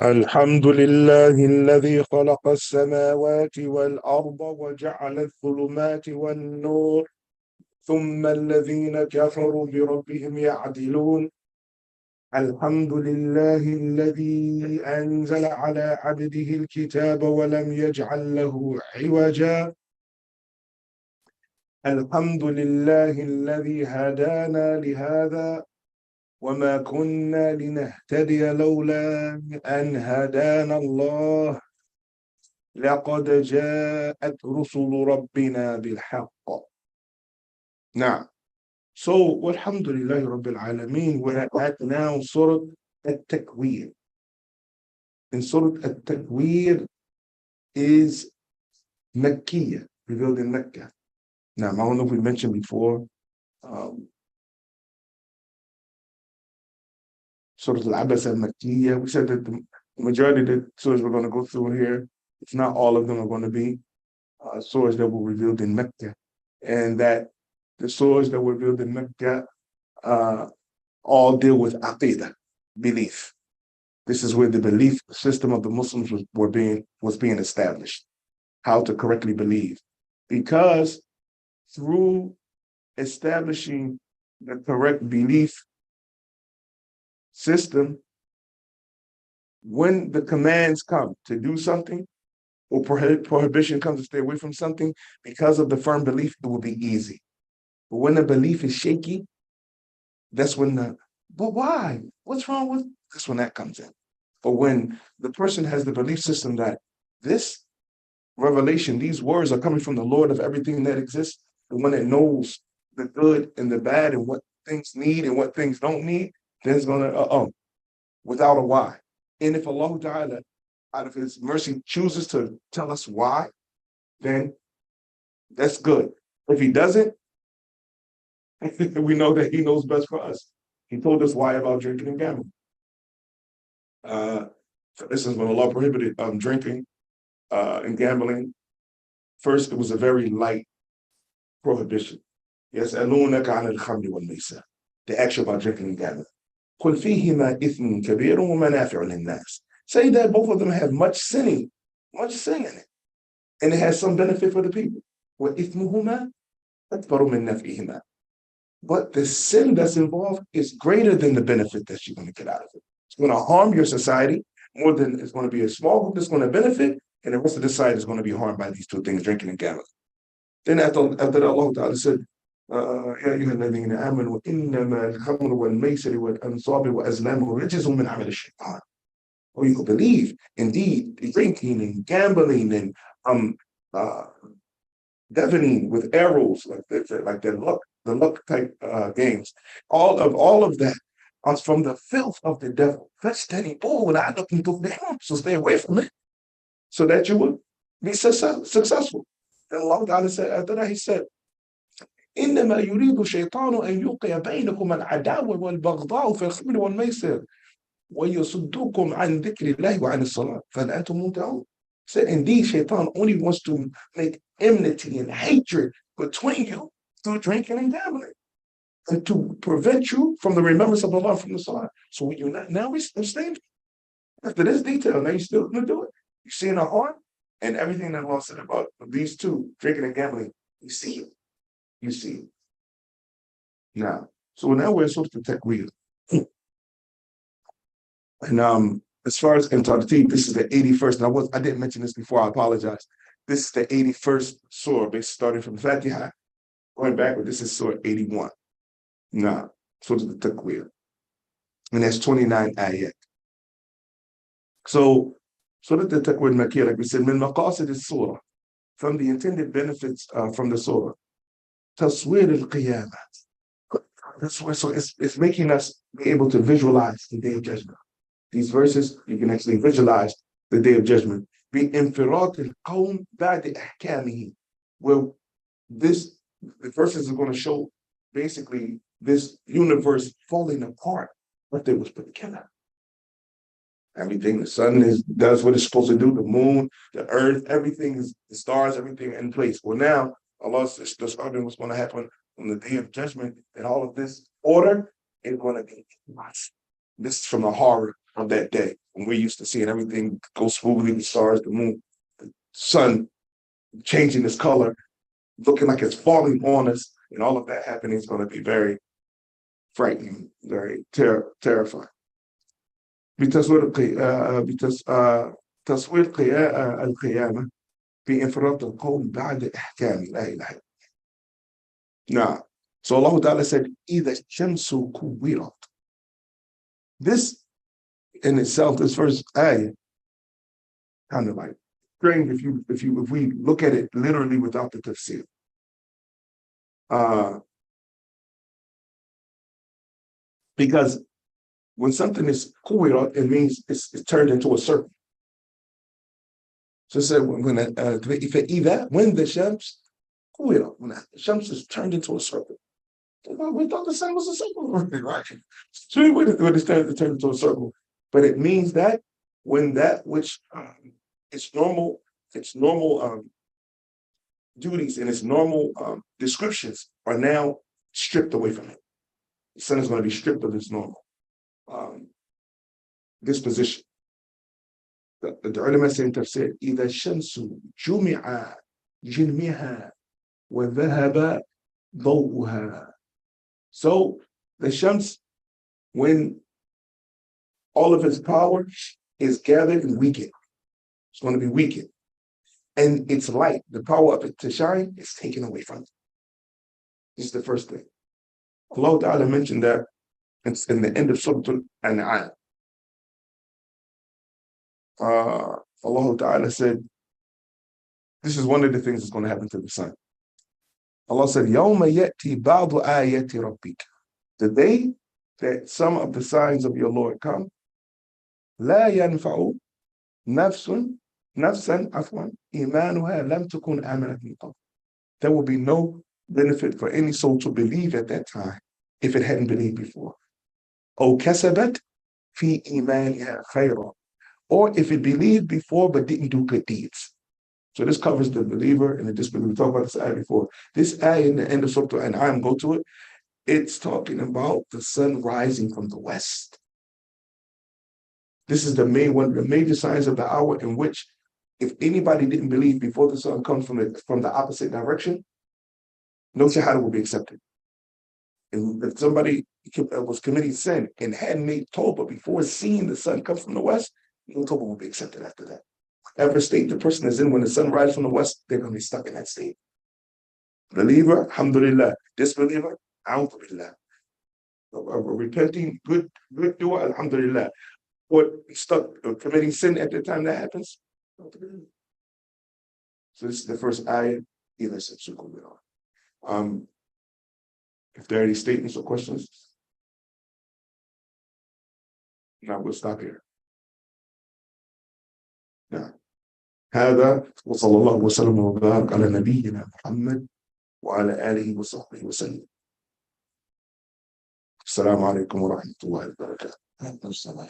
الحمد لله الذي خلق السماوات والأرض وجعل الظلمات والنور ثم الذين كفروا بربهم يعدلون. الحمد لله الذي أنزل على عبده الكتاب ولم يجعل له عوجا. الحمد لله الذي هدانا لهذا وما كنا لنهتدي لولا أن هدانا الله. لقد جاءت رسل ربنا بالحق. نعم. So, walhamdulillahi rabbil alameen, we're at now Surah At-Takwir. And Surah At-Takwir is Makkiyah, revealed in Mecca. Now, I don't know if we mentioned before, Surah Al-Abasa Makkiyah. We said that the majority of the surahs we're going to go through here, if not all of them, are going to be surahs that were revealed in Mecca. And that the surahs that were revealed in Mecca all deal with aqidah, belief. This is where the belief system of the Muslims was being established, how to correctly believe. Because through establishing the correct belief system, when the commands come to do something or prohibition comes to stay away from something, because of the firm belief, it will be easy. But when the belief is shaky, that's when but why? What's wrong with, that's when that comes in. But when the person has the belief system that this revelation, these words are coming from the Lord of everything that exists, the one that knows the good and the bad and what things need and what things don't need, then it's going to, without a why. And if Allah Ta'ala, out of His mercy, chooses to tell us why, then that's good. If He doesn't, we know that He knows best for us. He told us why about drinking and gambling. For instance, when Allah prohibited drinking and gambling, first it was a very light prohibition. Yes, يسألونك عن الخمر والميسر. They ask you about drinking and gambling. قل فيهما إثم كبير ومنافع للناس. Say that both of them have much sin in it, and it has some benefit for the people. وإثمهما أكبر من نفعهما. But the sin that's involved is greater than the benefit that you're going to get out of it. It's going to harm your society more than it's going to be a small group that's going to benefit, and the rest of the society is going to be harmed by these two things, drinking and gambling. Then after that, Allah Ta'ala said, يا أيها الذين آمنوا إنما الخمر والميسر والأنصاب والأزلام رجس من عمل الشيطان. Or you could believe, indeed, drinking and gambling and divining with arrows, like the luck type games, all of that are from the filth of the devil. So stay away from it, so that you will be successful. And Allah Ta'ala said, after that, He said, إنما يريد الشيطان أن يوقع بينكم العداوة والبغضاء في الخمر والميسر ويصدوكم عن ذكر الله وعن الصلاة فهل أنتم منتهون. Said, indeed, Shaitan only wants to make enmity and hatred between you through drinking and gambling, and to prevent you from the remembrance of Allah from the Salah. So when you now we abstain after this detail, now you still gonna do it. You see in the heart and everything that Allah said about these two, drinking and gambling, you see it. You see it. Now, so now we're supposed to take wheel. And as far as Tartib, this is the 81st. And I didn't mention this before, I apologize. This is the 81st surah, basically starting from Fatiha, going backward. This is surah 81. Now, Surah the Takwir. And that's 29 ayat. So Surah the Takwir Makkiyah, like we said, min maqasid is-surah, from the intended benefits from the surah. Taswir al-qiyamah. That's why, so it's making us be able to visualize the day of judgment. These verses, you can actually visualize the day of judgment. بِإِنْفِرَاطِ الْقَوْمِ بَعْدِ أَحْكَامِهِ. Where the verses are going to show basically this universe falling apart, but they was put together. Everything, the sun does what it's supposed to do, the moon, the earth, everything is, the stars, everything in place. Well, now Allah is describing what's going to happen on the day of judgment, and all of this order is going to be lost. This is from the horror on that day when we're used to seeing everything go smoothly, the stars, the moon, the sun changing its color, looking like it's falling on us, and all of that happening is going to be very frightening, very terrifying. بتصوير تصوير القيامة بانفراط القوم بعد إحكام لا إله إلا الله. Now, so Allah Ta'ala said, إِذَا الشَّمْسُ كُوِّرَتْ. This in itself, this first ayah, kind of like strange if we look at it literally without the tafsir. Because when something is kuwira, it means it's turned into a circle. So it said when the shams kuwira, when the shams is turned into a circle. We thought the sun was a circle, right? So we understand it turned into a circle, but it means that when that which its normal duties and its normal descriptions are now stripped away from it. The sun is going to be stripped of its normal disposition. The ulama say in tafsir, إِذَا الشَّمْسُ جُمِعَ جِلْمِهَا وَذَهَبَ ضَوْءُهَا. So the shams, when all of its power is gathered and weakened, it's going to be weakened. And its light, the power of it to shine, is taken away from it. This is the first thing. Allah Ta'ala mentioned that it's in the end of Surah Al-An'am. Allah Ta'ala said, this is one of the things that's going to happen to the sun. Allah said, يَوْمَ يَأْتِي بَعْضُ آيَاتِ رَبِّكَ. The day that some of the signs of your Lord come, لَا يَنْفَعُ نَفْسًا عَفْوًا إِيمَانُهَا لَمْ تُكُنْ آمَنَتْ مِنْ قَبْلُ. There will be no benefit for any soul to believe at that time if it hadn't believed before. أَوْ كَسَبَتْ فِي إِيمَانِهَا خَيْرًا. Or if it believed before but didn't do good deeds. So this covers the believer and the disbeliever. We talked about this ayah before. This ayah in the end of Surah Al-An'am, go to it. It's talking about the sun rising from the west. This is the major signs of the hour in which, if anybody didn't believe before the sun comes from the opposite direction, no shahada will be accepted. And if somebody was committing sin and hadn't made tawbah before seeing the sun come from the west, no tawbah will be accepted after that. Whatever state the person is in when the sun rises from the west, they're going to be stuck in that state. Believer, alhamdulillah. Disbeliever, a'udhu billah. Repenting, good dua, alhamdulillah. Or stuck committing sin at the time that happens. So this is the first ayah. If there are any statements or questions, now we'll stop here. نعم. هذا وصلى الله وسلم وبارك على نبينا محمد وعلى آله وصحبه وسلم. السلام عليكم ورحمة الله وبركاته.